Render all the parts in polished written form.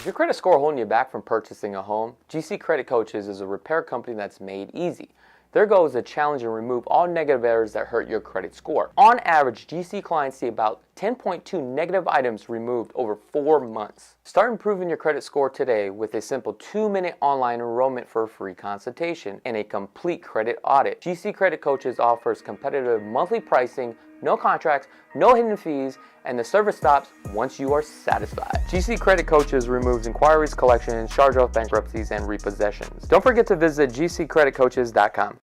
Is your credit score holding you back from purchasing a home? GC Credit Coaches is a repair company that's made easy. Their goal is to challenge and remove all negative errors that hurt your credit score. On average, GC clients see about 10.2 negative items removed over 4 months. Start improving your credit score today with a simple 2-minute online enrollment for a free consultation and a complete credit audit. GC Credit Coaches offers competitive monthly pricing, no contracts, no hidden fees, and the service stops once you are satisfied. GC Credit Coaches removes inquiries, collections, charge-off bankruptcies, and repossessions. Don't forget to visit gccreditcoaches.com.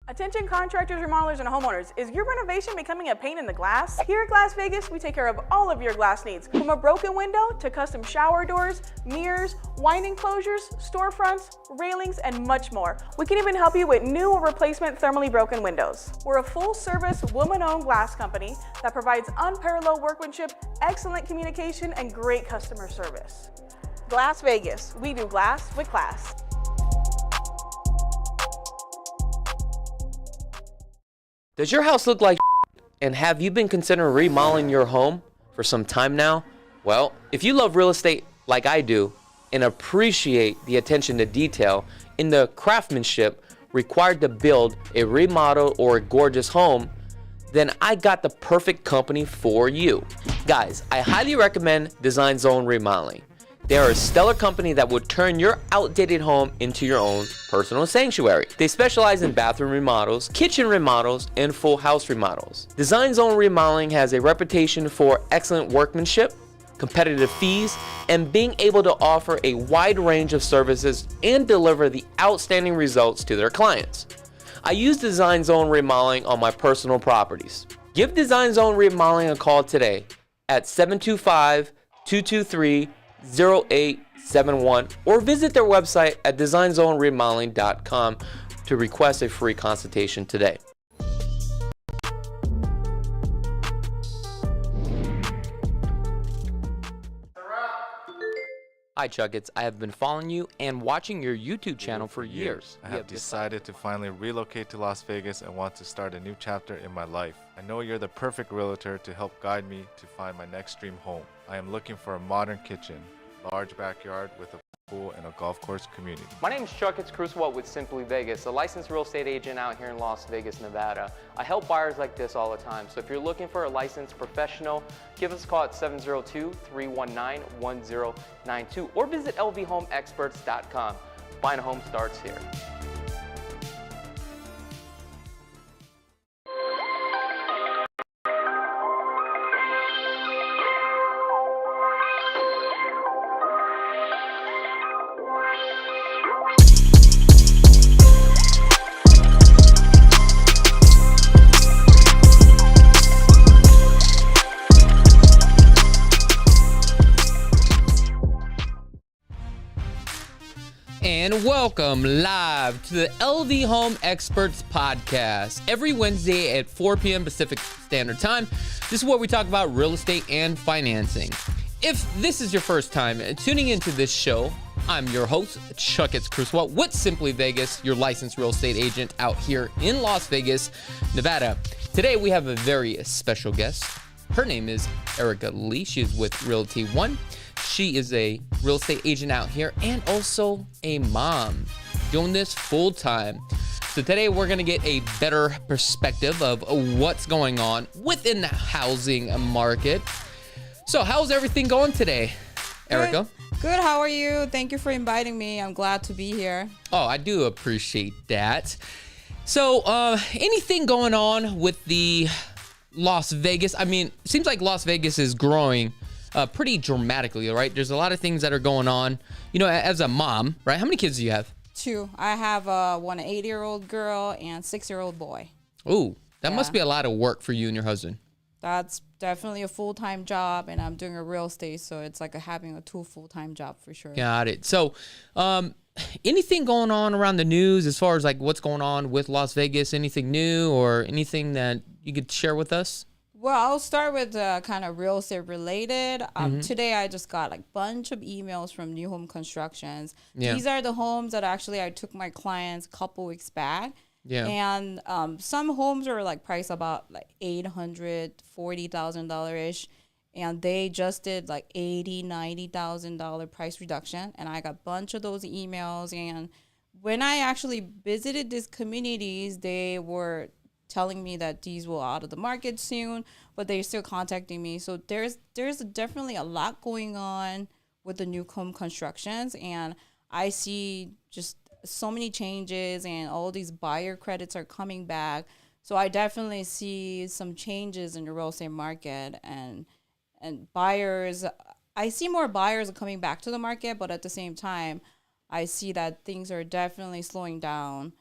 Attention contractors, remodelers, and homeowners. Is your renovation becoming a pain in the glass? Here at Glass Vegas, we take care of all of your glass needs. From a broken window to custom shower doors, mirrors, wine enclosures, storefronts, railings, and much more. We can even help you with new or replacement thermally broken windows. We're a full-service, woman-owned glass company that provides unparalleled workmanship, excellent communication, and great customer service. Glass Vegas. We do glass with class. Does your house look like and have you been considering remodeling your home for some time now? Well, if you love real estate like I do and appreciate the attention to detail in the craftsmanship required to build a remodel or a gorgeous home, then I got the perfect company for you. Guys, I highly recommend Design Zone Remodeling. They are a stellar company that will turn your outdated home into your own personal sanctuary. They specialize in bathroom remodels, kitchen remodels, and full house remodels. Design Zone Remodeling has a reputation for excellent workmanship, competitive fees, and being able to offer a wide range of services and deliver the outstanding results to their clients. I use Design Zone Remodeling on my personal properties. Give Design Zone Remodeling a call today at 725-223-0871 or visit their website at designzoneremodeling.com to request a free consultation today. Hi Chakits, I have been following you and watching your YouTube channel for years. I have decided to finally relocate to Las Vegas and want to start a new chapter in my life. I know you're the perfect realtor to help guide me to find my next dream home. I am looking for a modern kitchen, large backyard with a pool and a golf course community. My name is Chakits Krulsawat with Simply Vegas, a licensed real estate agent out here in Las Vegas, Nevada. I help buyers like this all the time, so if you're looking for a licensed professional, give us a call at 702-319-1092 or visit lvhomeexperts.com. Buying a home starts here. And welcome live to the LV Home Experts Podcast. Every Wednesday at 4 p.m. Pacific Standard Time, this is where we talk about real estate and financing. If this is your first time tuning into this show, I'm your host, Chakits Krulsawat with Simply Vegas, your licensed real estate agent out here in Las Vegas, Nevada. Today we have a very special guest. Her name is Ericaleerealty. She is with Realty One. She is a real estate agent out here and also a mom doing this full time. So today we're going to get a better perspective of what's going on within the housing market. So how's everything going today, Erica? Good. How are you? Thank you for inviting me. I'm glad to be here. Oh, I do appreciate that. So anything going on with the Las Vegas? I mean, it seems like Las Vegas is growing pretty dramatically, right? There's a lot of things that are going on. You know, as a mom, right? How many kids do you have? 2. I have one 8-year-old girl and 6-year-old boy. Ooh, that must be a lot of work for you and your husband. That's definitely a full-time job, and I'm doing a real estate, so it's like having a 2 full-time job for sure. Got it. So, anything going on around the news as far as like what's going on with Las Vegas? Anything new or anything that you could share with us? Well, I'll start with kind of real estate related. Today, I just got like a bunch of emails from new home constructions. Yeah. These are the homes that actually I took my clients a couple weeks back. Yeah. And some homes are like priced about like $840,000 ish. and they just did like $80,000-$90,000 price reduction, and I got a bunch of those emails. And when I actually visited these communities, they were telling me that these will out of the market soon, but they're still contacting me. So there's definitely a lot going on with the new home constructions, and I see just so many changes, and all these buyer credits are coming back. So I definitely see some changes in the real estate market, and buyers. I see more buyers are coming back to the market, but at the same time, I see that things are definitely slowing down.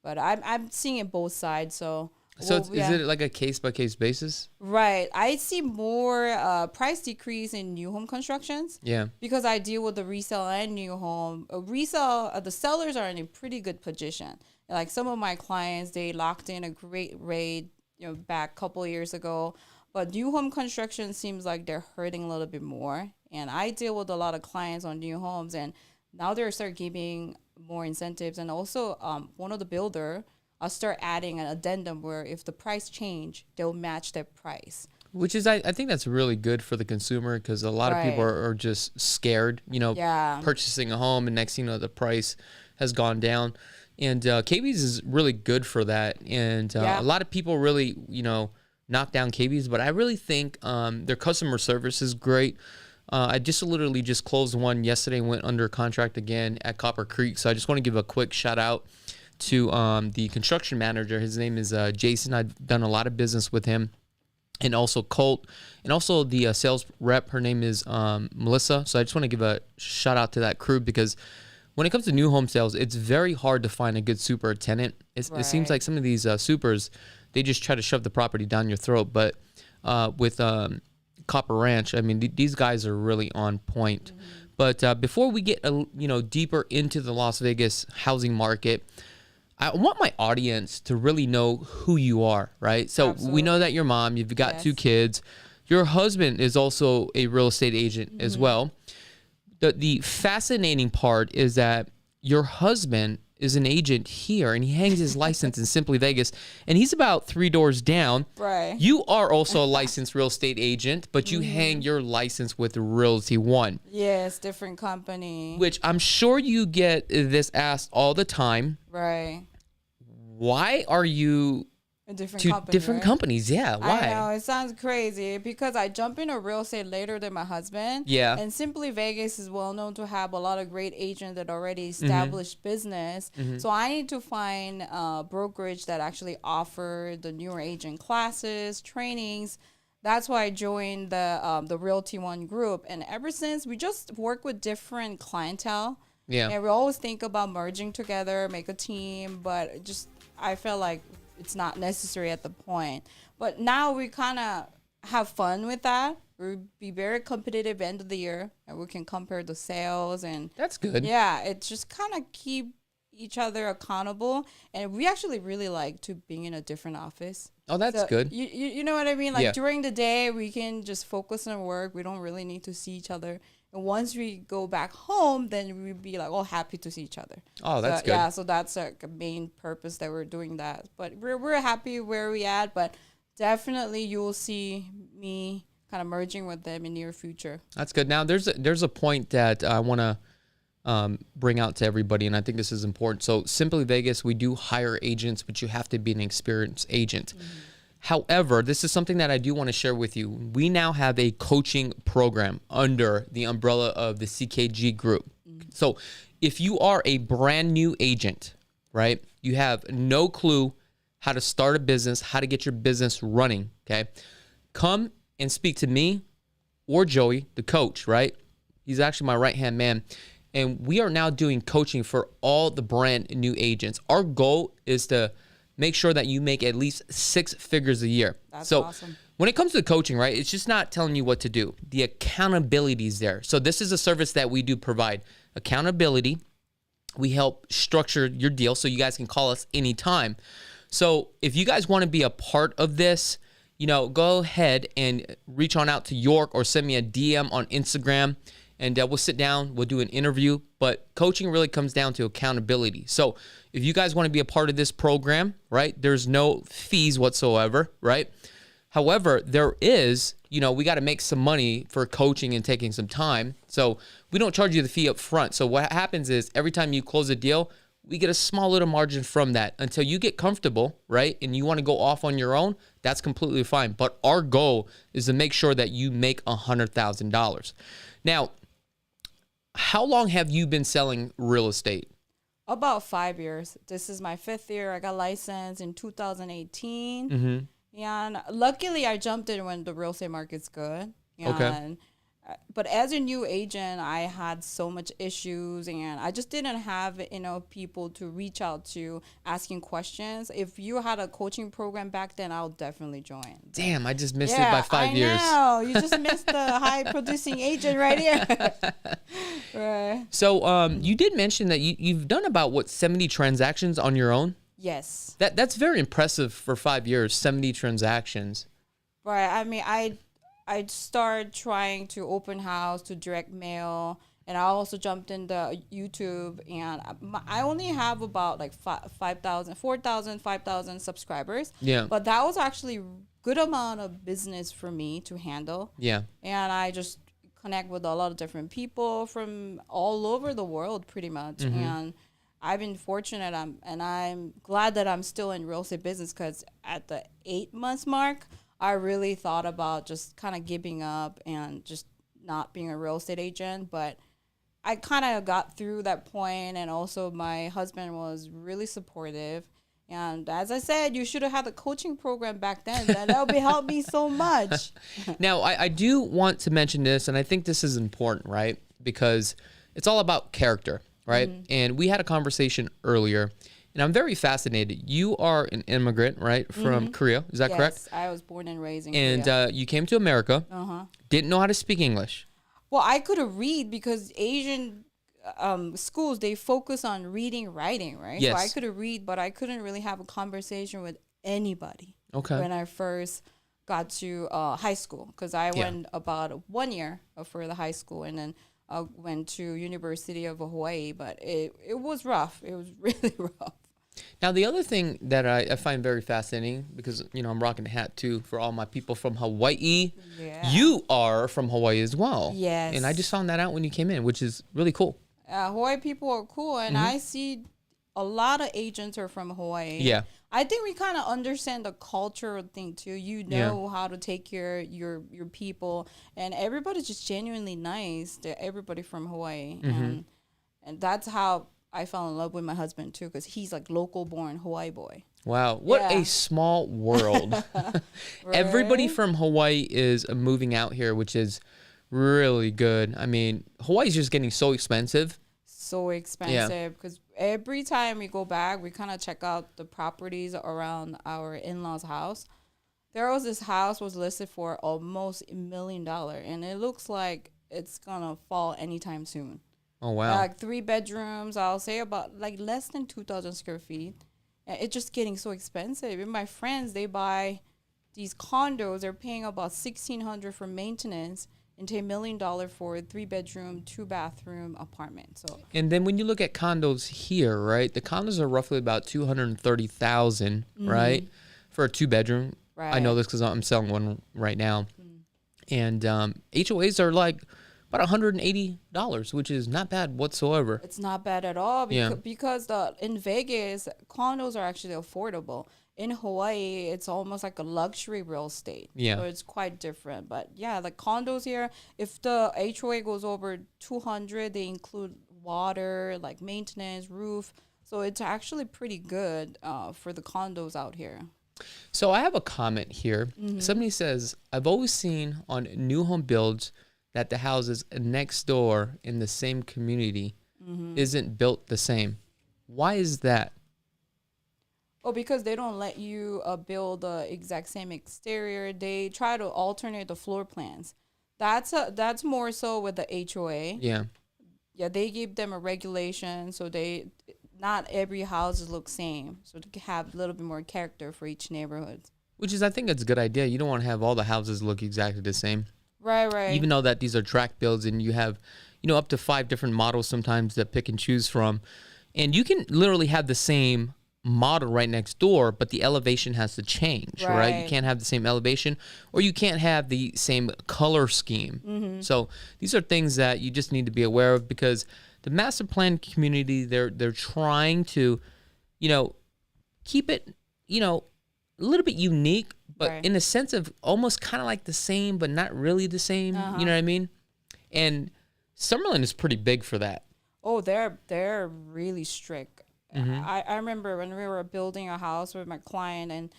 But I'm seeing it both sides. So is it like a case by case basis? Right. I see more price decrease in new home constructions. Yeah. Because I deal with the resale and new home. The sellers are in a pretty good position. Like some of my clients, they locked in a great rate, back a couple of years ago. But new home construction seems like they're hurting a little bit more. And I deal with a lot of clients on new homes, and now they're start giving more incentives. And also, one of the builder, I'll start adding an addendum where if the price change, they'll match their price. Which is, I think that's really good for the consumer, because a lot of people are just scared, purchasing a home, and next thing you know, the price has gone down. And KB's is really good for that. And a lot of people really, knock down KB's, but I really think their customer service is great. I literally just closed one yesterday and went under contract again at Copper Creek. So I just want to give a quick shout out to the construction manager. His name is Jason. I've done a lot of business with him, and also Colt, and also the sales rep. Her name is Melissa. So I just want to give a shout out to that crew, because when it comes to new home sales, it's very hard to find a good superintendent. It seems like some of these supers, they just try to shove the property down your throat. But with Copper Ranch, I mean, these guys are really on point. Mm-hmm. But before we get deeper into the Las Vegas housing market, I want my audience to really know who you are, right? So we know that your mom, you've got 2 kids. Your husband is also a real estate agent as well. The fascinating part is that your husband is an agent here, and he hangs his license in Simply Vegas, and he's about 3 doors down. Right. You are also a licensed real estate agent, but you hang your license with Realty One. Yes, different company. Which I'm sure you get this asked all the time. Right. Why are you A different to company, different right? companies? Yeah, why? I know, it sounds crazy because I jump into real estate later than my husband. Yeah. And Simply Vegas is well known to have a lot of great agents that already established business. So I need to find a brokerage that actually offer the newer agent classes, trainings. That's why I joined the Realty One Group. And ever since, we just work with different clientele. Yeah. And we always think about merging together, make a team, but I felt like it's not necessary at the point. But now we kind of have fun with that. We'll be very competitive end of the year, and we can compare the sales. And that's good. Yeah, it just kind of keep each other accountable. And we actually really like to being in a different office. Oh, that's good. You know what I mean? Like during the day, we can just focus on work. We don't really need to see each other. And once we go back home, then we'll be like all happy to see each other. Oh, that's good. Yeah, so that's like a main purpose that we're doing that. But we're happy where we at. But definitely you'll see me kind of merging with them in near future. That's good. Now there's a point that I want to bring out to everybody, and I think this is important. So Simply Vegas, we do hire agents, but you have to be an experienced agent. However, this is something that I do want to share with you. We now have a coaching program under the umbrella of the CKG Group. So if you are a brand new agent, right, you have no clue how to start a business, how to get your business running, okay, come and speak to me or Joey, the coach, right? He's actually my right-hand man. And we are now doing coaching for all the brand new agents. Our goal is to make sure that you make at least 6 figures a year. That's so awesome. When it comes to coaching, right, it's just not telling you what to do. The accountability is there. So this is a service that we do provide. Accountability. We help structure your deal so you guys can call us anytime. So if you guys want to be a part of this, go ahead and reach on out to York or send me a DM on Instagram. And we'll sit down, we'll do an interview, but coaching really comes down to accountability. So if you guys want to be a part of this program, right, there's no fees whatsoever, right? However, there is, we got to make some money for coaching and taking some time. So we don't charge you the fee up front. So what happens is every time you close a deal, we get a small little margin from that until you get comfortable, right? And you want to go off on your own, that's completely fine. But our goal is to make sure that you make $100,000. Now, how long have you been selling real estate? About 5 years. This is my 5th year. I got licensed in 2018. Mm-hmm. And luckily, I jumped in when the real estate market's good. Okay. But as a new agent, I had so much issues, and I just didn't have people to reach out to asking questions. If you had a coaching program back then, I'll definitely join. Damn, I just missed it by 5 years. I know. You just missed the high producing agent right here. Right. So you did mention that you've done about 70 transactions on your own? Yes. That's very impressive for 5 years, 70 transactions. Right. I mean, I started trying to open house, to direct mail, and I also jumped into YouTube, and I only have about like 4,000, 5,000 subscribers. Yeah. But that was actually good amount of business for me to handle. Yeah. And I just connect with a lot of different people from all over the world pretty much. Mm-hmm. And I've been fortunate, and I'm glad that I'm still in real estate business, because at the 8 months mark, I really thought about just kind of giving up and just not being a real estate agent. But I kind of got through that point, and also my husband was really supportive. And as I said, you should have had the coaching program back then. That would be helped me so much. Now, I do want to mention this, and I think this is important, right? Because it's all about character, right? Mm-hmm. And we had a conversation earlier. And I'm very fascinated. You are an immigrant, right, from Korea. Is that correct? Yes, I was born and raised in Korea. And you came to America. Didn't know how to speak English. Well, I couldn't read because Asian schools, they focus on reading, writing, right? Yes. So I couldn't read, but I couldn't really have a conversation with anybody. Okay. When I first got to high school, because I went about 1 year for the high school, and then went to University of Hawaii. But it was rough. It was really rough. Now, the other thing that I find very fascinating, because, I'm rocking a hat, too, for all my people from Hawaii. Yeah. You are from Hawaii as well. Yes. And I just found that out when you came in, which is really cool. Hawaii people are cool, and I see a lot of agents are from Hawaii. Yeah. I think we kind of understand the cultural thing, too. You know how to take care of your people, and everybody's just genuinely nice to everybody from Hawaii. And that's how I fell in love with my husband too, because he's like local born Hawaii boy. Wow. What a small world. Right? Everybody from Hawaii is moving out here, which is really good. I mean, Hawaii's just getting so expensive. So expensive, because every time we go back, we kind of check out the properties around our in-laws' house. There was this house was listed for almost $1 million, and it looks like it's gonna fall anytime soon. Oh, wow. Like 3 bedrooms, I'll say about like less than 2,000 square feet. And it's just getting so expensive. And my friends, they buy these condos. They're paying about $1,600 for maintenance and $1 million for a 3-bedroom, 2-bathroom apartment. So. And then when you look at condos here, right, the condos are roughly about $230,000, right, for a 2-bedroom. Right. I know this because I'm selling one right now. And HOAs are like about $180, which is not bad whatsoever. It's not bad at all because in Vegas, condos are actually affordable. In Hawaii, it's almost like a luxury real estate. Yeah. So it's quite different. But yeah, the condos here, if the HOA goes over 200, they include water, like maintenance, roof. So it's actually pretty good for the condos out here. So I have a comment here. Somebody says, I've always seen on new home builds that the houses next door in the same community isn't built the same. Why is that? Oh, because they don't let you build the exact same exterior. They try to alternate the floor plans. That's more so with the HOA. Yeah. Yeah, they give them a regulation, so not every house looks same. So to have a little bit more character for each neighborhood. Which is, I think it's a good idea. You don't want to have all the houses look exactly the same. Right. Even though that these are tract builds and you have, up to 5 different models sometimes to pick and choose from. And you can literally have the same model right next door, but the elevation has to change, right? You can't have the same elevation, or you can't have the same color scheme. So these are things that you just need to be aware of, because the master plan community, they're trying to, keep it, a little bit unique, but in a sense of almost kind of like the same, but not really the same. You know what I mean? And Summerlin is pretty big for that. Oh, they're really strict. I remember when we were building a house with my client, and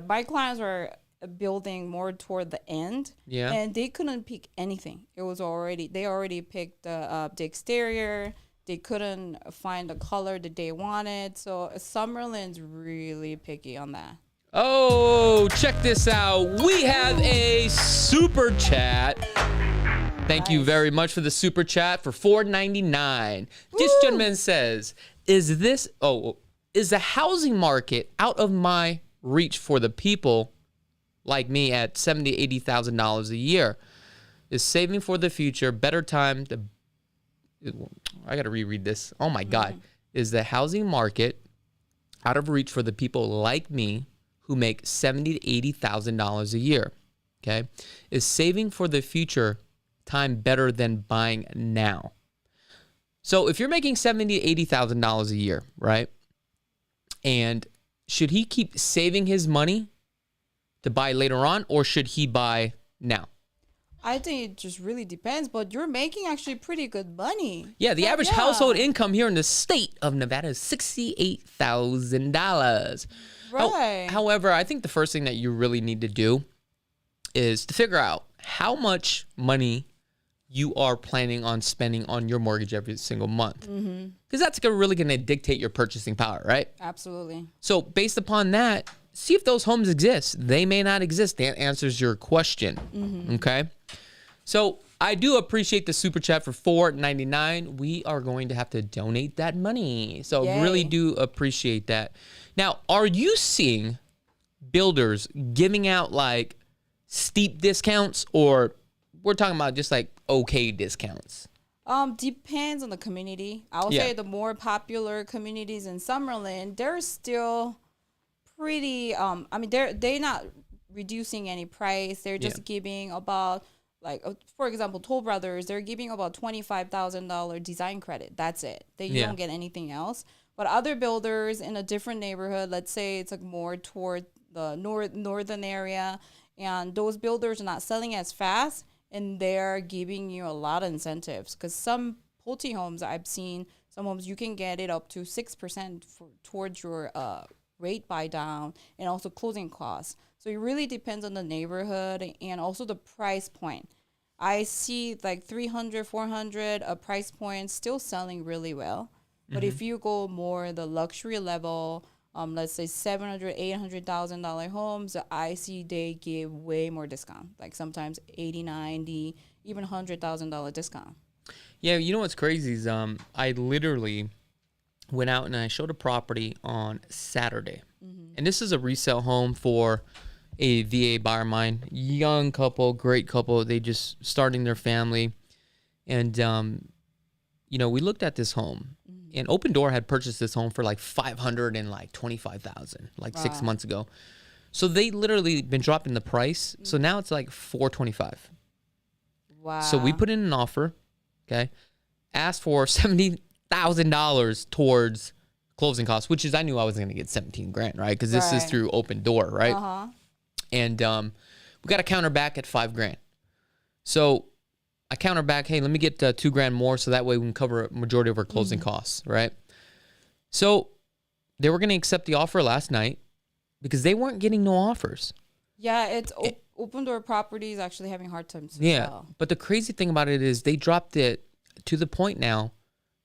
my clients were building more toward the end, and they couldn't pick anything. They already picked the exterior. They couldn't find the color that they wanted. So Summerlin's really picky on that. Oh, check this out. We have a super chat. Thank you very much for the super chat for $4.99. This gentleman says, is the housing market out of my reach for the people like me at $70,000 to $80,000 a year? Is saving for the future better time to... I got to reread this. Oh my God. Is the housing market out of reach for the people like me who make $70,000 to $80,000 a year? Okay. Is saving for the future time better than buying now? So if you're making $70,000 to $80,000 a year, right? And should he keep saving his money to buy later on, or should he buy now? I think it just really depends, but you're making actually pretty good money. Yeah, the average household income here in the state of Nevada is $68,000. Right. However, I think the first thing that you really need to do is to figure out how much money you are planning on spending on your mortgage every single month. Because that's really going to dictate your purchasing power, right? Absolutely. So based upon that, see if those homes exist. They may not exist. That answers your question. Okay? So I do appreciate the super chat for $4.99. We are going to have to donate that money. So really do appreciate that. Now, are you seeing builders giving out like steep discounts, or we're talking about just like okay discounts? Depends on the community. I would say the more popular communities in Summerlin, they're still pretty, they're not reducing any price. They're just giving about, like, for example, Toll Brothers, they're giving about $25,000 design credit. That's it. You don't get anything else. But other builders in a different neighborhood, let's say it's like more toward the northern area, and those builders are not selling as fast, and they're giving you a lot of incentives. Because some Pulte homes I've seen, some homes you can get it up to 6% towards your rate buy down, and also closing costs. So it really depends on the neighborhood and also the price point. I see like 300, 400 a price point still selling really well. But if you go more the luxury level, let's say $700,000, $800,000 homes, I see they give way more discount, like sometimes 80, 90, even $100,000 discount. Yeah, you know what's crazy is I literally went out and I showed a property on Saturday. And this is a resale home for a VA buyer of mine, young couple, great couple. They just starting their family. And, we looked at this home. And Open Door had purchased this home for like $525,000, like 6 months ago. So they literally been dropping the price. So now it's like $425,000. Wow. So we put in an offer, okay, asked for $70,000 towards closing costs, which is, I knew I was going to get $17,000, right? Because this is through Open Door, right? And we got a counter back at $5,000. So I counter back, hey, let me get $2,000 more, so that way we can cover a majority of our closing costs, right? So they were going to accept the offer last night because they weren't getting no offers. Yeah, it's Open Door Properties actually having hard times. But the crazy thing about it is they dropped it to the point now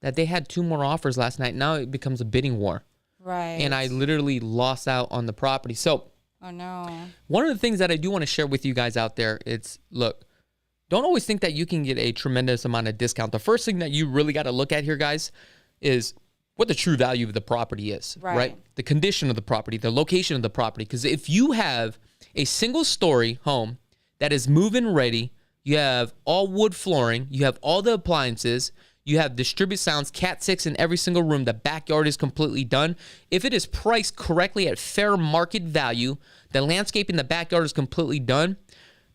that they had 2 more offers last night. Now it becomes a bidding war. Right. And I literally lost out on the property. So oh no. One of the things that I do want to share with you guys out there, it's, look, don't always think that you can get a tremendous amount of discount. The first thing that you really got to look at here, guys, is what the true value of the property is, right? The condition of the property, the location of the property. Because if you have a single-story home that is move-in ready, you have all wood flooring, you have all the appliances, You have distribute sounds, Cat 6 in every single room. The backyard is completely done. If it is priced correctly at fair market value, the landscape in the backyard is completely done.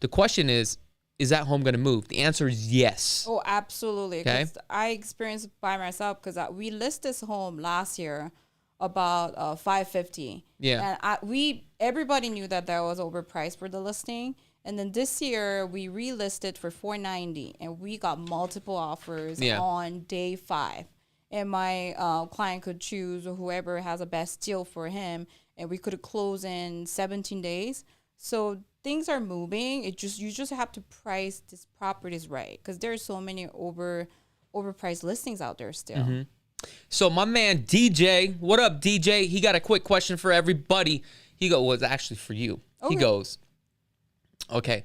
The question is that home going to move? The answer is yes. Oh, absolutely. Okay. I experienced it by myself because we listed this home last year about $550. Yeah. And everybody knew that was overpriced for the listing. And then this year we relisted for $490, and we got multiple offers on day 5. And my client could choose whoever has the best deal for him, and we could close in 17 days. So things are moving. You just have to price these properties right, because there's so many overpriced listings out there still. Mm-hmm. So my man DJ, what up, DJ? He got a quick question for everybody. Was actually for you. Okay. He goes, okay,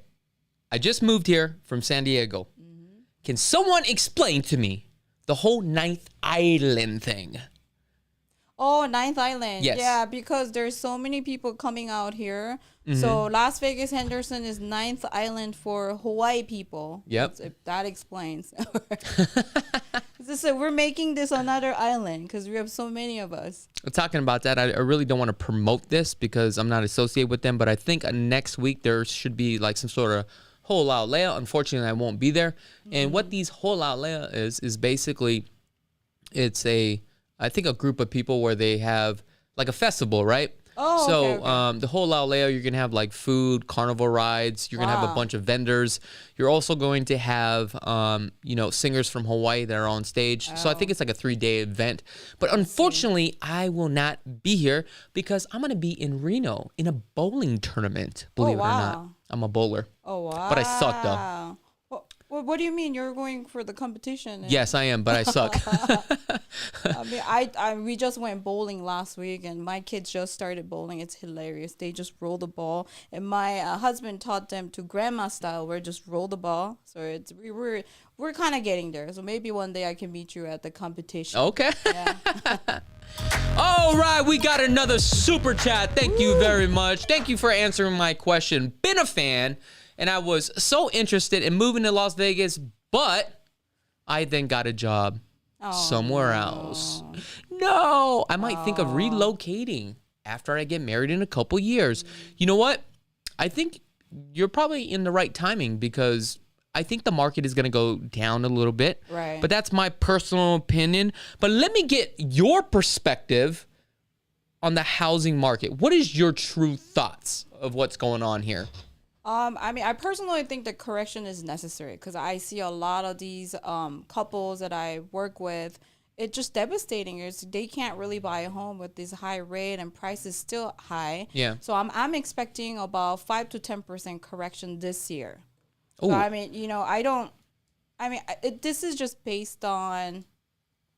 I just moved here from San Diego. Mm-hmm. Can someone explain to me the whole 9th Island thing? Oh, 9th Island. Yes. Yeah, because there's so many people coming out here. Mm-hmm. So Las Vegas, Henderson is 9th Island for Hawaii people. Yep. That explains. So we're making this another island because we have so many of us. Talking about that, I really don't want to promote this because I'm not associated with them, but I think next week there should be like some sort of whole outlay. Unfortunately, I won't be there. Mm-hmm. And what these whole outlay is basically, it's I think a group of people where they have like a festival, right? Oh, so okay. The whole outlay, you're gonna have like food, carnival rides. You're gonna have a bunch of vendors. You're also going to have singers from Hawaii that are on stage. So I think it's like a 3-day event. But unfortunately, I will not be here because I'm gonna be in Reno in a bowling tournament. Believe it or not, I'm a bowler. Oh wow! But I suck though. What do you mean? You're going for the competition? Yes, I am, but I suck. I mean, we just went bowling last week, and my kids just started bowling. It's hilarious. They just roll the ball, and my husband taught them to grandma style, where just roll the ball. So we're kind of getting there. So maybe one day I can meet you at the competition. Okay. Yeah. All right, we got another super chat. Thank you very much. Thank you for answering my question. Been a fan. And I was so interested in moving to Las Vegas, but I then got a job somewhere else. No, I might think of relocating after I get married in a couple years. You know what? I think you're probably in the right timing because I think the market is going to go down a little bit. Right. But that's my personal opinion. But let me get your perspective on the housing market. What is your true thoughts of what's going on here? I mean, I personally think the correction is necessary because I see a lot of these couples that I work with. It's just devastating. They can't really buy a home with this high rate and prices still high. Yeah. So I'm expecting about 5 to 10% correction this year. Ooh. So I mean, this is just based on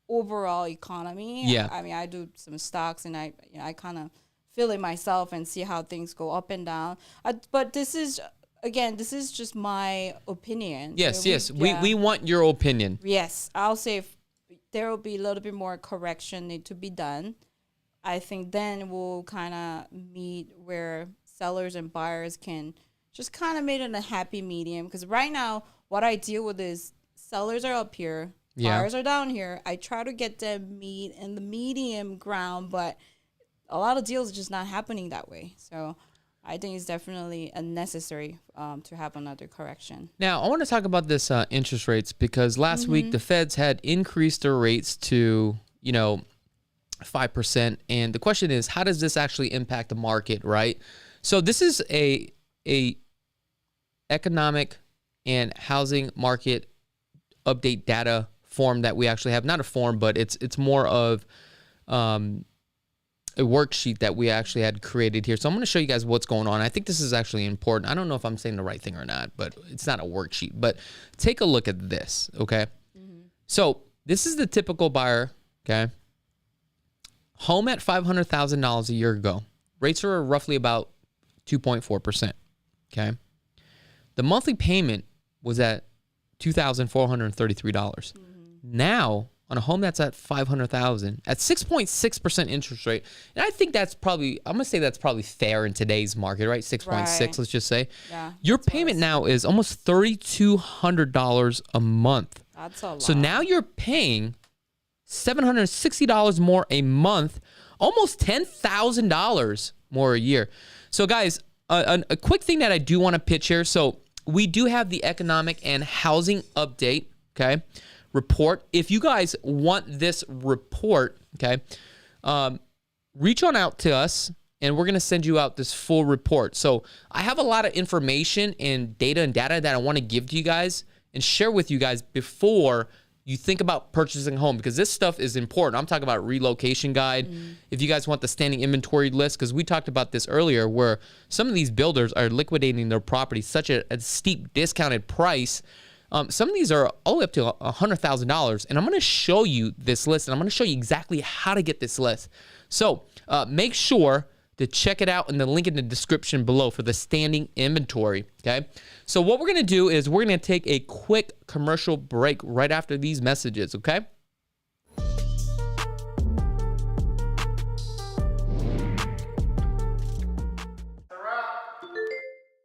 overall economy. Yeah. I mean, I do some stocks and I kind of feel it myself and see how things go up and down. But this is just my opinion. Yes. We want your opinion. Yes. I'll say if there will be a little bit more correction need to be done. I think then we'll kind of meet where sellers and buyers can just kind of meet in a happy medium. Because right now, what I deal with is sellers are up here, buyers are down here. I try to get them meet in the medium ground, but a lot of deals are just not happening that way. So I think it's definitely necessary to have another correction. Now, I want to talk about this interest rates because last week the Feds had increased their rates to, 5%. And the question is, how does this actually impact the market, right? So this is a economic and housing market update data form that we actually have. Not a form, but it's more of a worksheet that we actually had created here. So I'm going to show you guys what's going on. I think this is actually important. I don't know if I'm saying the right thing or not, but it's not a worksheet. But take a look at this, okay? Mm-hmm. So this is the typical buyer, okay? Home at $500,000 a year ago. Rates are roughly about 2.4%, okay? The monthly payment was at $2,433. Mm-hmm. Now, on a home that's at $500,000 at 6.6% interest rate. And I think that's probably, I'm going to say that's probably fair in today's market, right? 6.6, Right. let's just say. Yeah, Your that's what payment it's- now is almost $3,200 a month. That's a lot. So now you're paying $760 more a month, almost $10,000 more a year. So guys, a quick thing that I do want to pitch here. So we do have the economic and housing update, okay, report. If you guys want this report, okay, reach on out to us and we're going to send you out this full report. So I have a lot of information and data that I want to give to you guys and share with you guys before you think about purchasing a home, because this stuff is important. I'm talking about relocation guide. If you guys want the standing inventory list, because we talked about this earlier, where some of these builders are liquidating their property such a steep discounted price. Some of these are all the way up to $100,000, and I'm going to show you this list, and I'm going to show you exactly how to get this list. So make sure to check it out in the link in the description below for the standing inventory, okay? So what we're going to do is we're going to take a quick commercial break right after these messages, okay?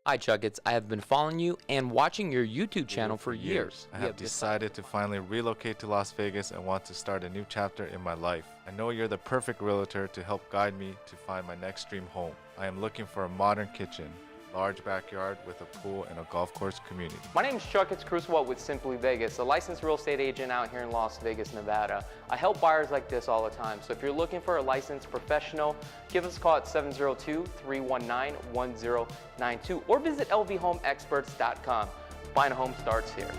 Hi, Chakits. I have been following you and watching your YouTube channel for years. I have decided to finally relocate to Las Vegas and want to start a new chapter in my life. I know you're the perfect realtor to help guide me to find my next dream home. I am looking for a modern kitchen, large backyard with a pool and a golf course community. My name is Chakits Krulsawat with Simply Vegas, a licensed real estate agent out here in Las Vegas, Nevada. I help buyers like this all the time. So if you're looking for a licensed professional, give us a call at 702-319-1092 or visit lvhomeexperts.com. Buying a home starts here.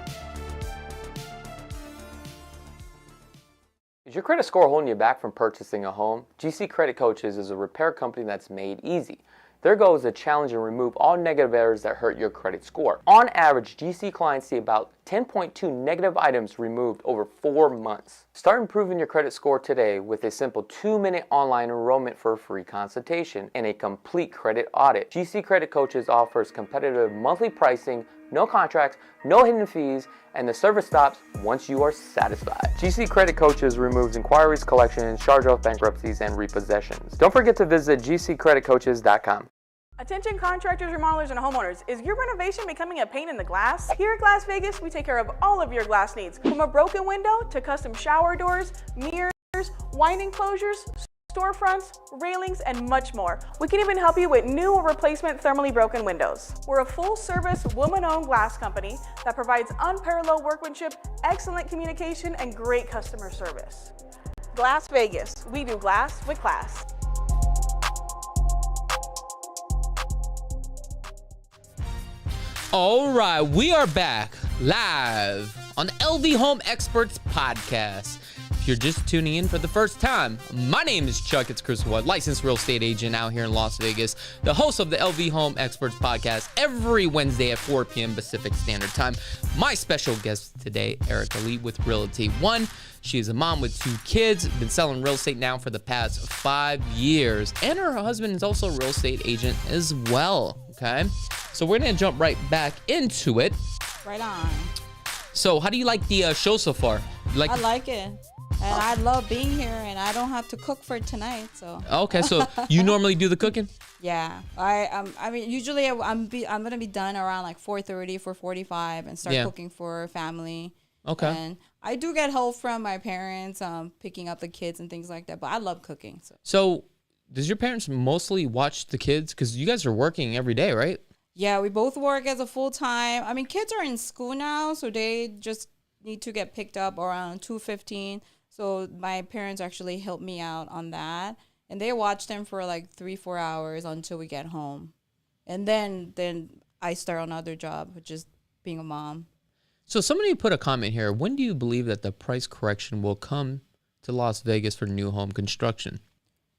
Is your credit score holding you back from purchasing a home? GC Credit Coaches is a repair company that's made easy. Their goal is to challenge and remove all negative errors that hurt your credit score. On average, GC clients see about 10.2 negative items removed over 4 months. Start improving your credit score today with a simple 2-minute online enrollment for a free consultation and a complete credit audit. GC Credit Coaches offers competitive monthly pricing, no contracts, no hidden fees, and the service stops once you are satisfied. GC Credit Coaches removes inquiries, collections, charge-off bankruptcies, and repossessions. Don't forget to visit gccreditcoaches.com. Attention contractors, remodelers, and homeowners. Is your renovation becoming a pain in the glass? Here at Glass Vegas, we take care of all of your glass needs. From a broken window to custom shower doors, mirrors, wine enclosures, storefronts, railings, and much more. We can even help you with new or replacement thermally broken windows. We're a full-service, woman-owned glass company that provides unparalleled workmanship, excellent communication, and great customer service. Glass Vegas. We do glass with class. All right, we are back live on the LV Home Experts podcast. If you're just tuning in for the first time, my name is Chakits Krulsawat, licensed real estate agent out here in Las Vegas, the host of the LV Home Experts podcast every Wednesday at 4 p.m. Pacific Standard Time. My special guest today, ericaleerealty with Realty One. She is a mom with 2 kids, been selling real estate now for the past 5 years, and her husband is also a real estate agent as well, okay? So we're gonna jump right back into it. Right on. So how do you like the show so far? I like it. And I love being here, and I don't have to cook for tonight, so. Okay, so you normally do the cooking? Yeah, I mean, usually I'm gonna be done around like 4:30, 4:45, and start cooking for family. Okay. And I do get help from my parents, picking up the kids and things like that. But I love cooking. So, does your parents mostly watch the kids? Because you guys are working every day, right? Yeah, we both work as a full time. I mean, kids are in school now, so they just need to get picked up around 2:15. So my parents actually help me out on that, and they watch them for like 3-4 hours until we get home, and then I start another job, which is being a mom. So somebody put a comment here. When do you believe that the price correction will come to Las Vegas for new home construction?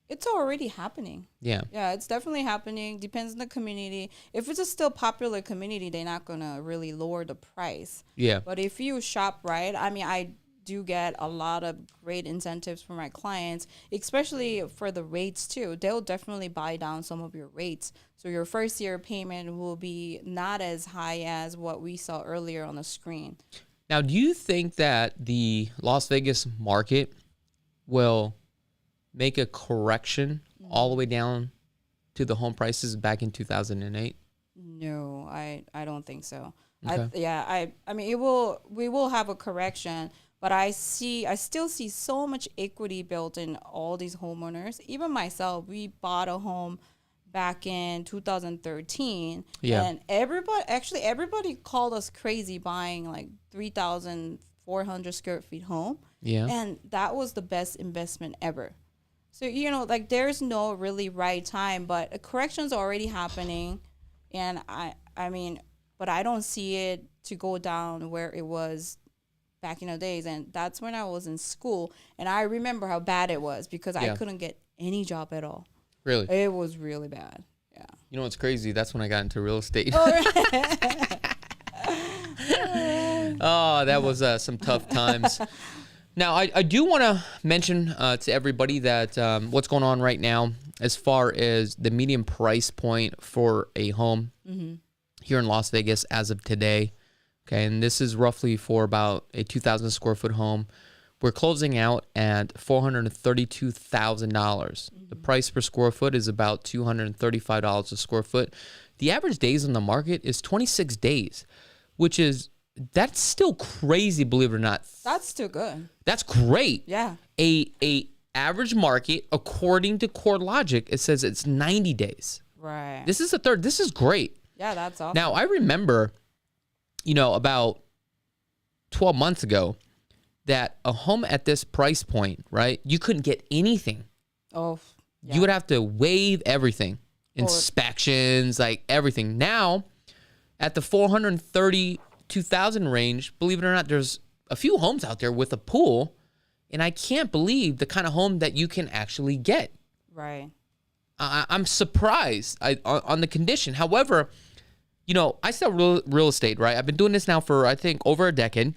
It's already happening. Yeah. Yeah, it's definitely happening. Depends on the community. If it's a still popular community, they're not going to really lower the price. Yeah. But if you shop right, I mean, I do get a lot of great incentives for my clients, especially for the rates too. They'll definitely buy down some of your rates. So your first year payment will be not as high as what we saw earlier on the screen. Now, do you think that the Las Vegas market will make a correction all the way down to the home prices back in 2008? No, I don't think so. Okay. I mean, we will have a correction, but I still see so much equity built in all these homeowners. Even myself, we bought a home back in 2013, and everybody called us crazy buying like 3,400 square feet home. Yeah. And that was the best investment ever. So, like there's no really right time, but a correction's already happening. And I mean, but I don't see it to go down where it was back in the days. And that's when I was in school. And I remember how bad it was because I couldn't get any job at all. Really? It was really bad. Yeah. You know what's crazy? That's when I got into real estate. Oh, that was some tough times. Now, I do want to mention to everybody that what's going on right now as far as the median price point for a home here in Las Vegas as of today. Okay, and this is roughly for about a 2,000 square foot home. We're closing out at $432,000. The price per square foot is about $235 a square foot. The average days on the market is 26 days, which is, that's still crazy, believe it or not. That's still good. That's great. Yeah. A average market, according to CoreLogic, it says it's 90 days. Right. This is this is great. Yeah, that's awesome. Now, I remember, about 12 months ago, that a home at this price point, right, you couldn't get anything. Oh, yeah. You would have to waive everything, inspections, like everything. Now, at the 432,000 range, believe it or not, there's a few homes out there with a pool, and I can't believe the kind of home that you can actually get. Right. I'm surprised on the condition. However, I sell real estate, right? I've been doing this now for, I think, over a decade.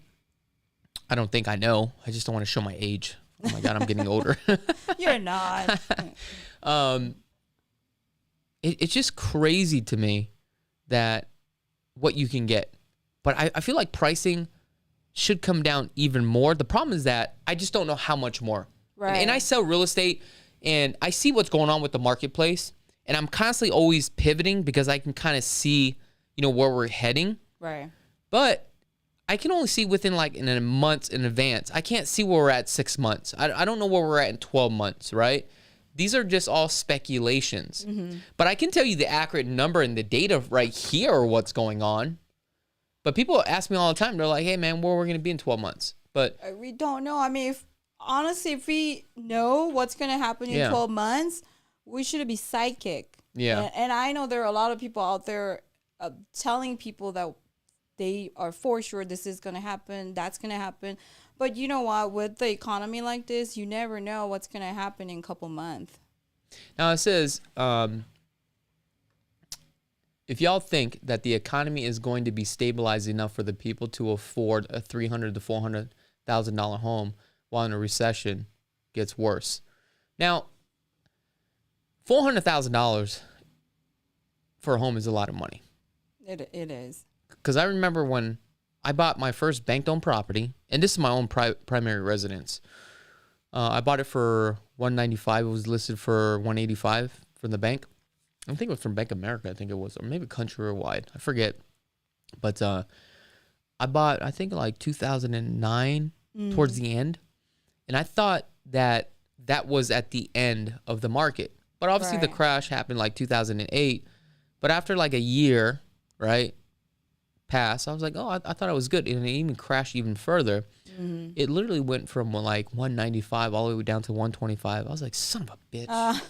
I don't think I know. I just don't want to show my age. Oh my God, I'm getting older. You're not. It's just crazy to me that what you can get. But I feel like pricing should come down even more. The problem is that I just don't know how much more. Right. And I sell real estate, and I see what's going on with the marketplace, and I'm constantly always pivoting because I can kind of see, where we're heading. Right. But I can only see within in a month in advance. I can't see where we're at 6 months. I don't know where we're at in 12 months, right? These are just all speculations. But I can tell you the accurate number and the data right here are what's going on. But people ask me all the time. They're like, hey, man, where we're going to be in 12 months. But we don't know. I mean, if we know what's going to happen in 12 months, we should be psychic. Yeah. And I know there are a lot of people out there telling people that they are for sure this is going to happen, that's going to happen. But you know what? With the economy like this, you never know what's going to happen in a couple months. Now it says, if y'all think that the economy is going to be stabilized enough for the people to afford a $300,000 to $400,000 home while in a recession gets worse. Now, $400,000 for a home is a lot of money. It is. Because I remember when I bought my first bank-owned property, and this is my own primary residence. I bought it for $195. It was listed for $185 from the bank. I think it was from Bank of America. I think it was, or maybe Countrywide. I forget. But I bought, I think, 2009 towards the end, and I thought that was at the end of the market. But obviously, the crash happened 2008. But after a year, right? Pass. I was like, oh, I thought it was good, and it even crashed even further. It literally went from 195 all the way down to 125. I was like, son of a bitch.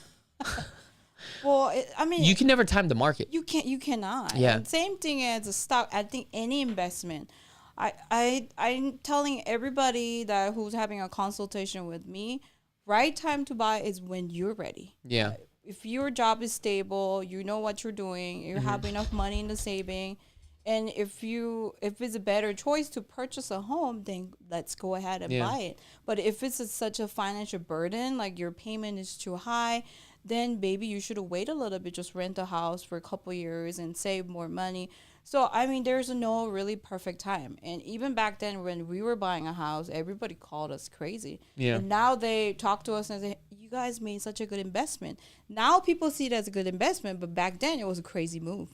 Well, you can never time the market. You cannot. Yeah. And same thing as a stock. I think any investment. I'm telling everybody that who's having a consultation with me, right time to buy is when you're ready. Yeah. If your job is stable, you know what you're doing, you have enough money in the saving. And if it's a better choice to purchase a home, then let's go ahead and buy it. But if it's such a financial burden, like your payment is too high, then maybe you should wait a little bit, just rent a house for a couple years and save more money. So, I mean, there's no really perfect time. And even back then when we were buying a house, everybody called us crazy. Yeah. And now they talk to us and say, you guys made such a good investment. Now people see it as a good investment, but back then it was a crazy move.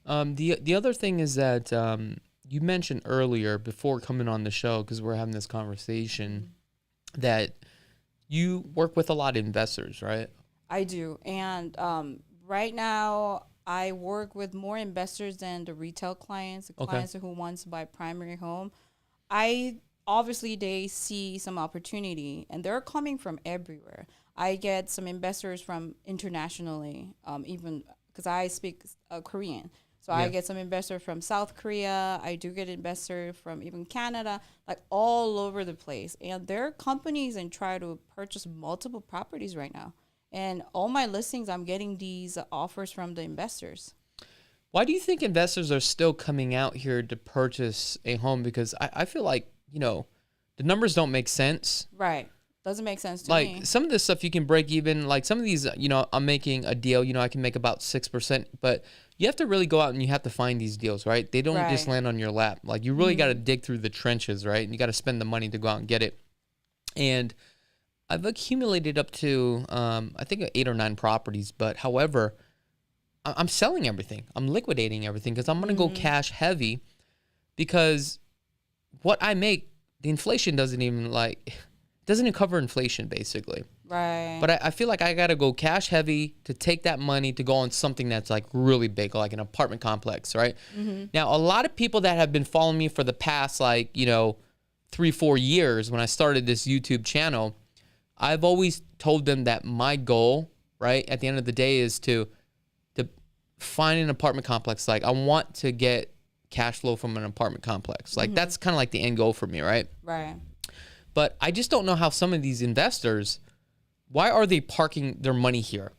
The other thing is that you mentioned earlier before coming on the show, because we're having this conversation, that you work with a lot of investors, right? I do. And right now, I work with more investors than the retail clients, the clients who want to buy primary home. Obviously, they see some opportunity, and they're coming from everywhere. I get some investors from internationally, even because I speak Korean. So I get some investors from South Korea. I do get investors from even Canada, like all over the place. And there are companies and try to purchase multiple properties right now. And all my listings, I'm getting these offers from the investors. Why do you think investors are still coming out here to purchase a home? Because I feel like, the numbers don't make sense. Right. Doesn't make sense to me. Like some of this stuff you can break even. Like some of these, I'm making a deal, I can make about 6%, but you have to really go out and you have to find these deals, right? They don't just land on your lap. Like you really got to dig through the trenches, right? And you got to spend the money to go out and get it. And I've accumulated up to, I think 8 or 9 properties, but however, I'm selling everything. I'm liquidating everything because I'm going to go cash heavy because what I make, the inflation doesn't even cover inflation basically. Right. But I feel like I got to go cash heavy to take that money to go on something that's like really big, like an apartment complex, right? Now, a lot of people that have been following me for the past 3-4 years when I started this YouTube channel, I've always told them that my goal, right, at the end of the day is to find an apartment complex. Like I want to get cash flow from an apartment complex. Like that's kind of like the end goal for me, right? Right. But I just don't know how some of these investors, why are they parking their money here?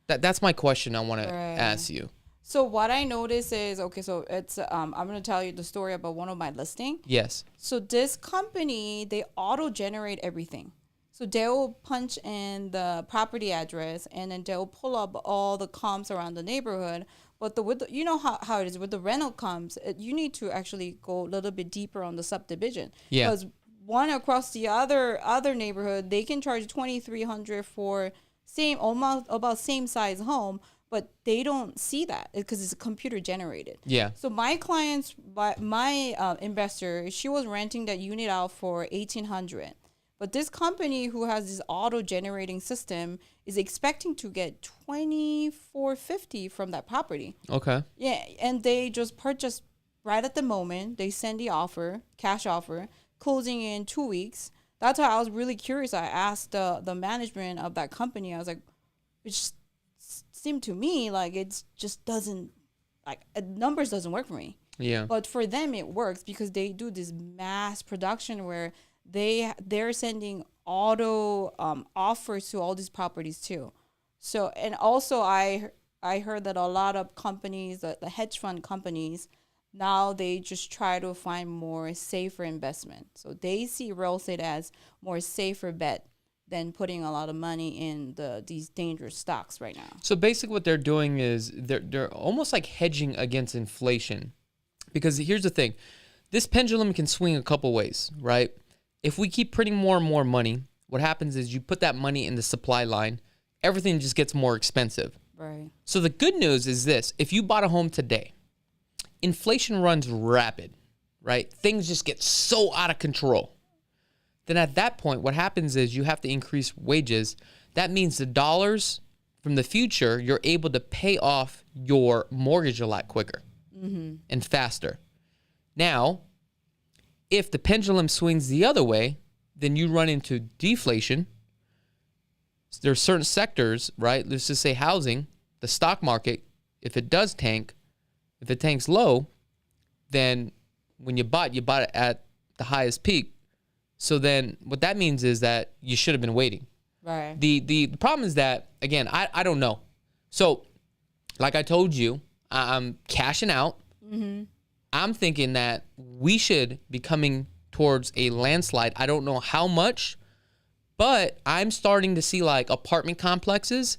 That's my question I want to ask you. So what I notice is, so it's I'm going to tell you the story about one of my listings. Yes. So this company, they auto-generate everything. So they'll punch in the property address and then they'll pull up all the comps around the neighborhood. But you know how it is with the rental comps, you need to actually go a little bit deeper on the subdivision. Yeah. Because one across the other neighborhood, they can charge $2,300 for almost about same size home, but they don't see that because it's computer generated. Yeah. So my clients, my investor, she was renting that unit out for $1,800. But this company who has this auto-generating system is expecting to get $2,450 from that property. Okay. Yeah, and they just purchase right at the moment. They send the offer, cash offer, closing in 2 weeks. That's why I was really curious. I asked the management of that company. I was like, it just seemed to me like it just doesn't, numbers doesn't work for me. Yeah. But for them, it works because they do this mass production where they're sending auto offers to all these properties too. So, and also I heard that a lot of companies, the hedge fund companies, now they just try to find more safer investment. So they see real estate as more safer bet than putting a lot of money in these dangerous stocks right now. So basically what they're doing is they're almost like hedging against inflation. Because here's the thing. This pendulum can swing a couple ways, right? If we keep printing more and more money, what happens is you put that money in the supply line, everything just gets more expensive. Right. So the good news is this. If you bought a home today, inflation runs rapid, right? Things just get so out of control. Then at that point, what happens is you have to increase wages. That means the dollars from the future, you're able to pay off your mortgage a lot quicker and faster. Now, if the pendulum swings the other way, then you run into deflation. There are certain sectors, right? Let's just say housing, the stock market, if it does tank, if it tanks low, then when you bought it at the highest peak. So then what that means is that you should have been waiting. Right. The problem is that, again, I don't know. So like I told you, I'm cashing out. I'm thinking that we should be coming towards a landslide. I don't know how much, but I'm starting to see like apartment complexes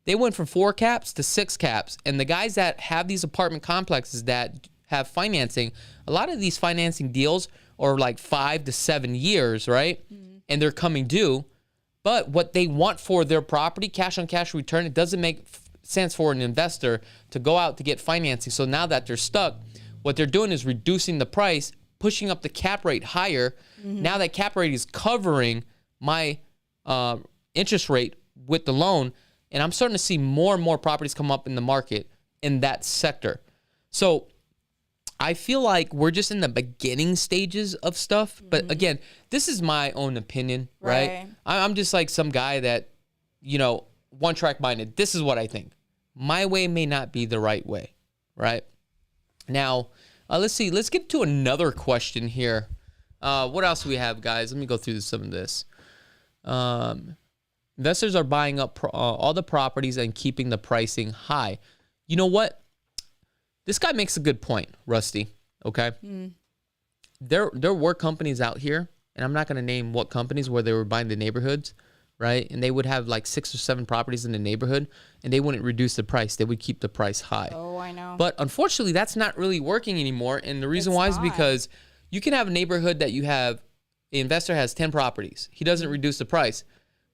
They went from 4 caps to 6 caps. And the guys that have these apartment complexes that have financing, a lot of these financing deals are like 5 to 7 years, right? And they're coming due. But what they want for their property, cash on cash return, it doesn't make sense for an investor to go out to get financing. So now that they're stuck, what they're doing is reducing the price, pushing up the cap rate higher. Now that cap rate is covering my interest rate with the loan, and I'm starting to see more and more properties come up in the market in that sector. So I feel like we're just in the beginning stages of stuff. But again, this is my own opinion, right? I'm just like some guy that, you know, one track minded. This is what I think. My way may not be the right way, right? Now, let's see. Let's get to another question here. What else do we have, guys? Let me go through some of this. Investors are buying up all the properties and keeping the pricing high. You know what? This guy makes a good point, Rusty. Okay. There were companies out here, and I'm not going to name what companies, where they were buying the neighborhoods, right? And they would have like 6 or 7 properties in the neighborhood, and they wouldn't reduce the price. They would keep the price high. Oh, I know. But unfortunately, that's not really working anymore. And the reason why is because you can have a neighborhood that you have, the investor has 10 properties. He doesn't reduce the price.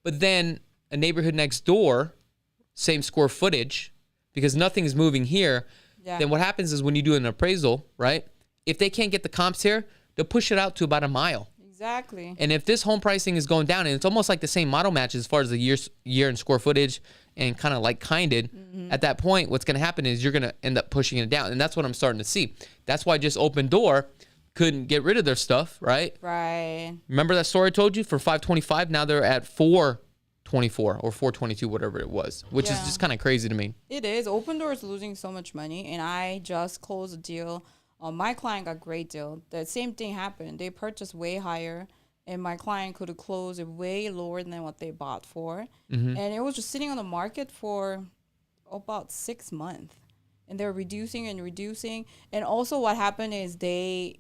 But then a neighborhood next door, same square footage, because nothing is moving here. Then what happens is when you do an appraisal, right? If they can't get the comps here, they'll push it out to about a mile. Exactly. And if this home pricing is going down, and it's almost like the same model match as far as the year and square footage and kind of like kinded, at that point, what's going to happen is you're going to end up pushing it down. And that's what I'm starting to see. That's why just Open Door couldn't get rid of their stuff, right? Right. Remember that story I told you for $525? Now they're at $424 or $422, whatever it was, which is just kind of crazy to me. It is. Open Door is losing so much money, and I just closed a deal. My client got a great deal. The same thing happened. They purchased way higher, and my client could have closed it way lower than what they bought for. And it was just sitting on the market for about 6 months. And they're reducing and reducing. And also what happened is they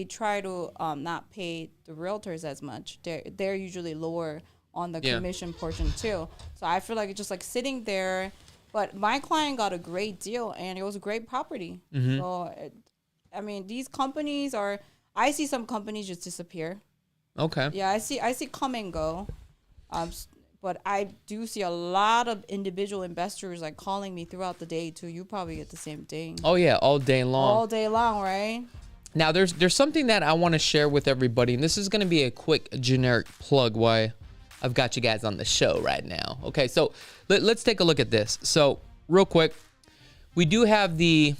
try to not pay the realtors as much. They're usually lower on the commission portion too. So I feel like it's just like sitting there. But my client got a great deal, and it was a great property. So, I mean, these companies are, I see some companies just disappear. Okay. Yeah, I see come and go. But I do see a lot of individual investors like calling me throughout the day too. You probably get the same thing. Oh yeah, all day long. All day long, right? Now there's something that I want to share with everybody, and this is going to be a quick generic plug why I've got you guys on the show right now. Okay, so let's take a look at this. So real quick, we do have the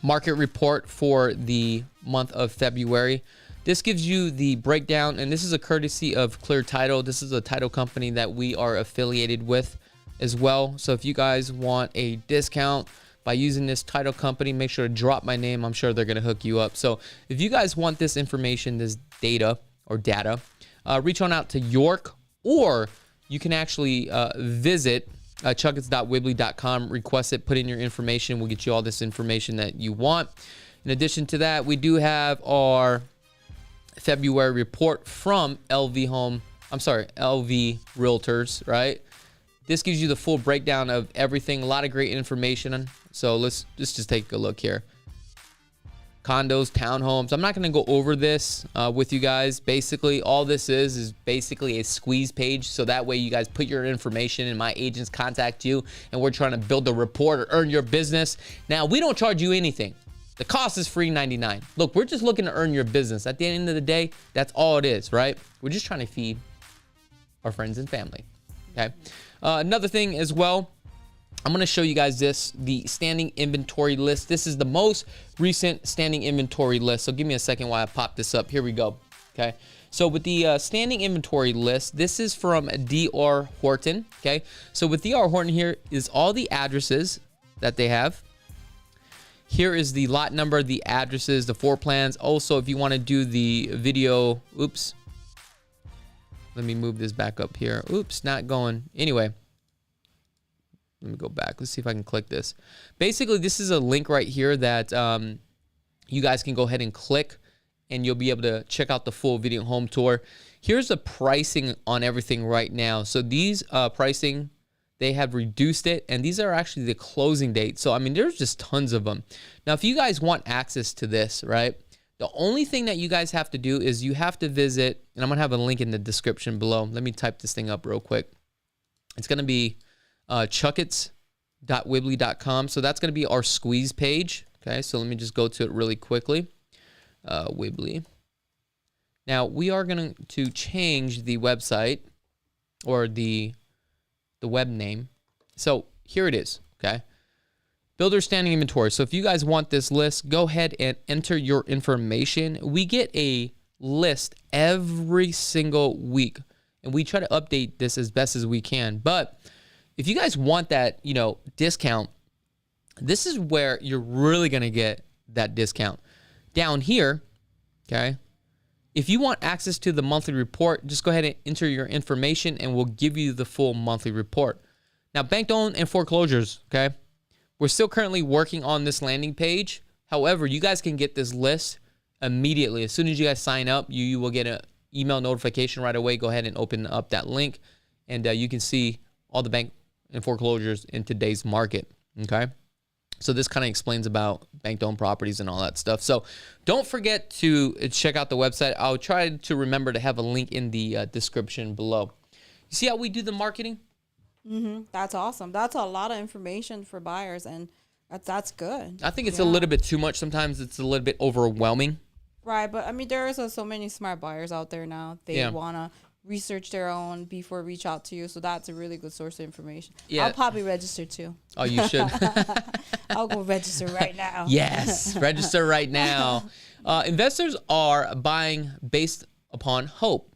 market report for the month of February. This gives you the breakdown, and this is a courtesy of Clear Title. This is a title company that we are affiliated with as well. So if you guys want a discount by using this title company, make sure to drop my name. I'm sure they're going to hook you up. So if you guys want this information, this data, reach on out to York, or you can actually visit chakits.wibbly.com, request it, put in your information. We'll get you all this information that you want. In addition to that, we do have our February report from LV Realtors, right? This gives you the full breakdown of everything, a lot of great information. So let's just take a look here. Condos, townhomes. I'm not going to go over this with you guys. Basically, all this is basically a squeeze page. So that way you guys put your information and my agents contact you, and we're trying to build a report or earn your business. Now, we don't charge you anything. The cost is free $99. Look, we're just looking to earn your business. At the end of the day, that's all it is, right? We're just trying to feed our friends and family, okay? Another thing as well, I'm going to show you guys the standing inventory list. This is the most recent standing inventory list. So give me a second while I pop this up. Here we go, okay? So with the standing inventory list, this is from D.R. Horton, okay? So with D.R. Horton, here is all the addresses that they have. Here is the lot number, the addresses, the floor plans. Also, if you want to do the video, oops. Let me move this back up here. Oops, not going. Anyway, let me go back. Let's see if I can click this. Basically, this is a link right here that you guys can go ahead and click, and you'll be able to check out the full video home tour. Here's the pricing on everything right now. So these pricing They have reduced it, and these are actually the closing dates. So, I mean, there's just tons of them. Now, if you guys want access to this, right, the only thing that you guys have to do is you have to visit, and I'm going to have a link in the description below. Let me type this thing up real quick. It's going to be chakits.wibbly.com. So that's going to be our squeeze page. Okay, so let me just go to it really quickly. Wibbly. Now, we are going to change the website or the web name. So here it is, okay? Builder standing inventory. So if you guys want this list, go ahead and enter your information. We get a list every single week, and we try to update this as best as we can. But if you guys want that, discount, this is where you're really going to get that discount. Down here, okay? If you want access to the monthly report, just go ahead and enter your information and we'll give you the full monthly report. Now, bank-owned and foreclosures, okay? We're still currently working on this landing page. However, you guys can get this list immediately. As soon as you guys sign up, you will get an email notification right away. Go ahead and open up that link and you can see all the bank and foreclosures in today's market, okay? So this kind of explains about bank-owned properties and all that stuff. So don't forget to check out the website. I'll try to remember to have a link in the description below. You see how we do the marketing? Mm-hmm. That's awesome. That's a lot of information for buyers, and that's good. I think it's a little bit too much. Sometimes it's a little bit overwhelming. Right, but I mean, there is so many smart buyers out there now. They want to research their own before reach out to you, so that's a really good source of information. I'll probably register too. Oh, you should. I'll go register right now. Yes, register right now. Investors are buying based upon hope,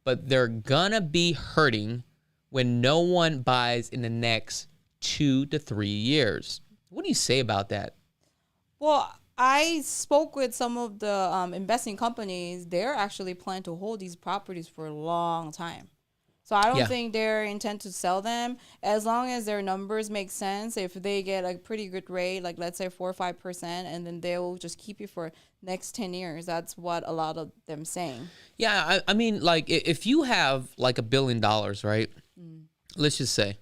but they're gonna be hurting when no one buys in the next 2 to 3 years. What do you say about that? Well, I spoke with some of the investing companies. They're actually planning to hold these properties for a long time. So I don't think they're intent to sell them as long as their numbers make sense. If they get a pretty good rate, like let's say 4 or 5%, and then they will just keep you for next 10 years. That's what a lot of them saying. Yeah, I mean, like if you have like $1 billion, right? Let's just say,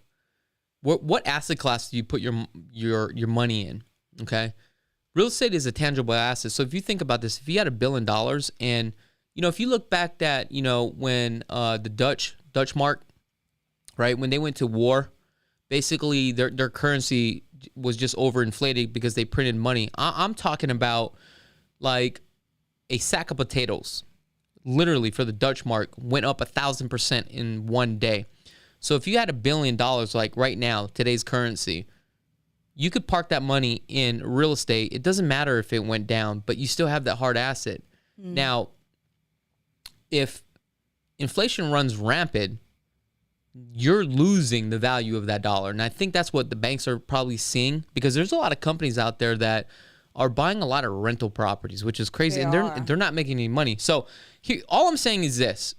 what asset class do you put your money in? Okay. Real estate is a tangible asset. So if you think about this, if you had $1 billion and, if you look back at, when the Dutch mark, right, when they went to war, basically their currency was just overinflated because they printed money. I'm talking about like a sack of potatoes, literally for the Dutch mark, went up 1,000% in one day. So if you had $1 billion, like right now, today's currency, you could park that money in real estate. It doesn't matter if it went down, but you still have that hard asset. Now, if inflation runs rampant, you're losing the value of that dollar. And I think that's what the banks are probably seeing, because there's a lot of companies out there that are buying a lot of rental properties, which is crazy. They're not making any money. So here, all I'm saying is this,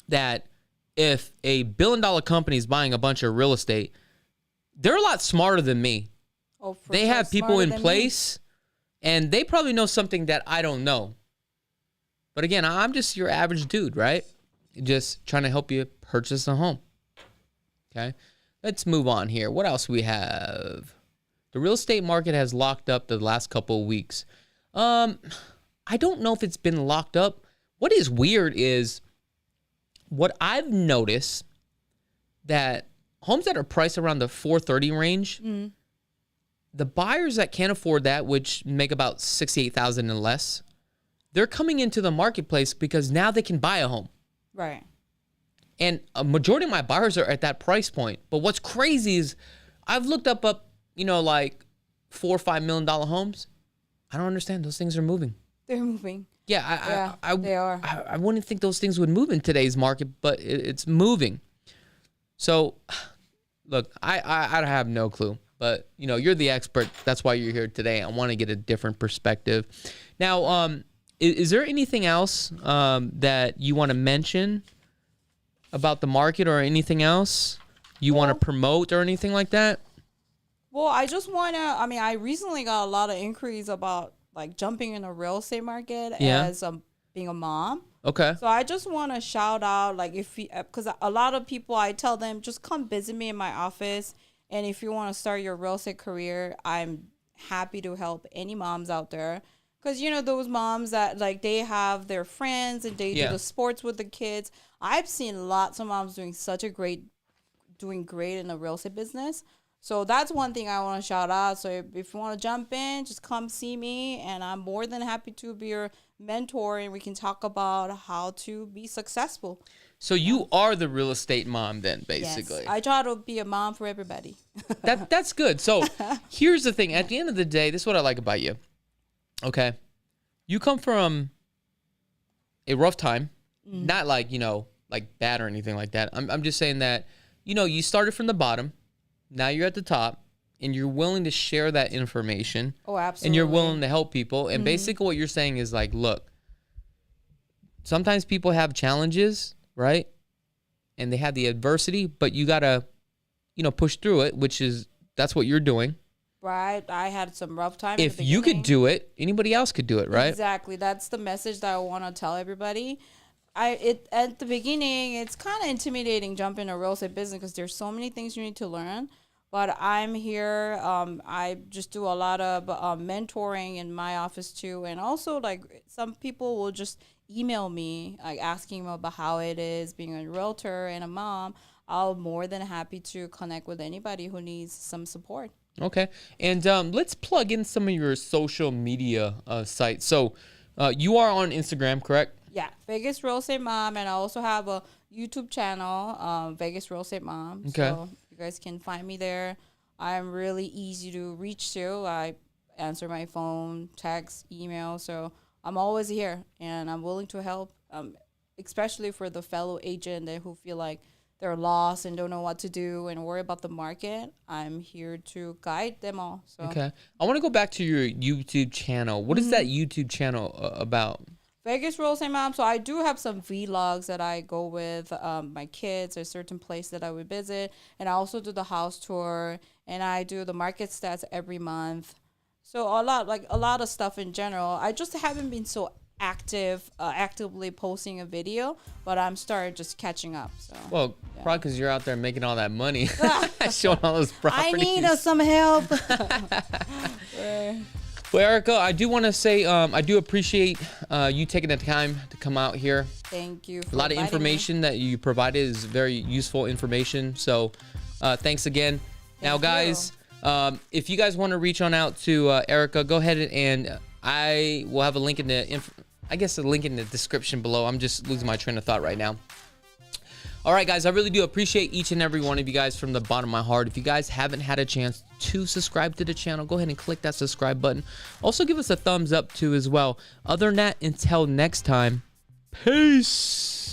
that if a $1 billion company is buying a bunch of real estate, they're a lot smarter than me. Oh, they have people in place, and they probably know something that I don't know. But again, I'm just your average dude, right? Just trying to help you purchase a home. Okay, let's move on here. What else we have? The real estate market has locked up the last couple of weeks. I don't know if it's been locked up. What is weird is what I've noticed, that homes that are priced around the 430 range, the buyers that can't afford that, which make about $68,000 and less, they're coming into the marketplace because now they can buy a home. Right. And a majority of my buyers are at that price point. But what's crazy is I've looked up, like $4 or $5 million homes. I don't understand. Those things are moving. They're moving. Yeah, they are. I wouldn't think those things would move in today's market, but it's moving. So, look, I have no clue. But, you're the expert. That's why you're here today. I want to get a different perspective. Now, is there anything else that you want to mention about the market, or anything else you want to promote or anything like that? Well, I just want to, I recently got a lot of inquiries about like jumping in the real estate market as being a mom. Okay. So I just want to shout out, like, if you, because a lot of people, I tell them, just come visit me in my office. And if you want to start your real estate career, I'm happy to help any moms out there. Because, you know, those moms that, like, they have their friends and they do the sports with the kids. I've seen lots of moms doing great in the real estate business. So that's one thing I want to shout out. So if you want to jump in, just come see me. And I'm more than happy to be your mentor. And we can talk about how to be successful. So you are the real estate mom then, basically. Yes, I try to be a mom for everybody. That's good. So here's the thing. At the end of the day, this is what I like about you. Okay. You come from a rough time, not like, you know, like bad or anything like that. I'm just saying that, you know, you started from the bottom. Now you're at the top and you're willing to share that information. Oh, absolutely. And you're willing to help people. And basically what you're saying is like, look, sometimes people have challenges, right? And they have the adversity, but you got to, you know, push through it, that's what you're doing. Right. I had some rough time. If you could do it, anybody else could do it, right? Exactly. That's the message that I want to tell everybody. At the beginning, it's kind of intimidating jumping a real estate business because there's so many things you need to learn. But I'm here. I just do a lot of mentoring in my office too, and also like some people will just email me like asking about how it is being a realtor and a mom. I'm more than happy to connect with anybody who needs some support. Okay, and let's plug in some of your social media sites. So you are on Instagram, correct? Yeah, Vegas Real Estate Mom, and I also have a YouTube channel, Vegas Real Estate Mom. Okay. So you guys can find me there. I'm really easy to reach to. I answer my phone, text, email. So I'm always here, and I'm willing to help, especially for the fellow agent who feel like they're lost and don't know what to do and worry about the market. I'm here to guide them all. So. Okay. I want to go back to your YouTube channel. What is that YouTube channel about? Vegas Real Estate Mom. So I do have some vlogs that I go with my kids, a certain place that I would visit. And I also do the house tour. And I do the market stats every month. So a lot of stuff in general. I just haven't been so actively posting a video, but I'm started just catching up. So Well, probably because you're out there making all that money, showing all those properties. I need some help. Well, Erica, I do want to say I do appreciate you taking the time to come out here. Thank you. For a lot of inviting me. information that you provided is very useful information. So thanks again. Now, guys, if you guys want to reach on out to Erica, go ahead and I will have a link in the a link in the description below. I'm just losing my train of thought right now. All right, guys, I really do appreciate each and every one of you guys from the bottom of my heart. If you guys haven't had a chance to subscribe to the channel, go ahead and click that subscribe button. Also, give us a thumbs up too as well. Other than that, until next time, peace.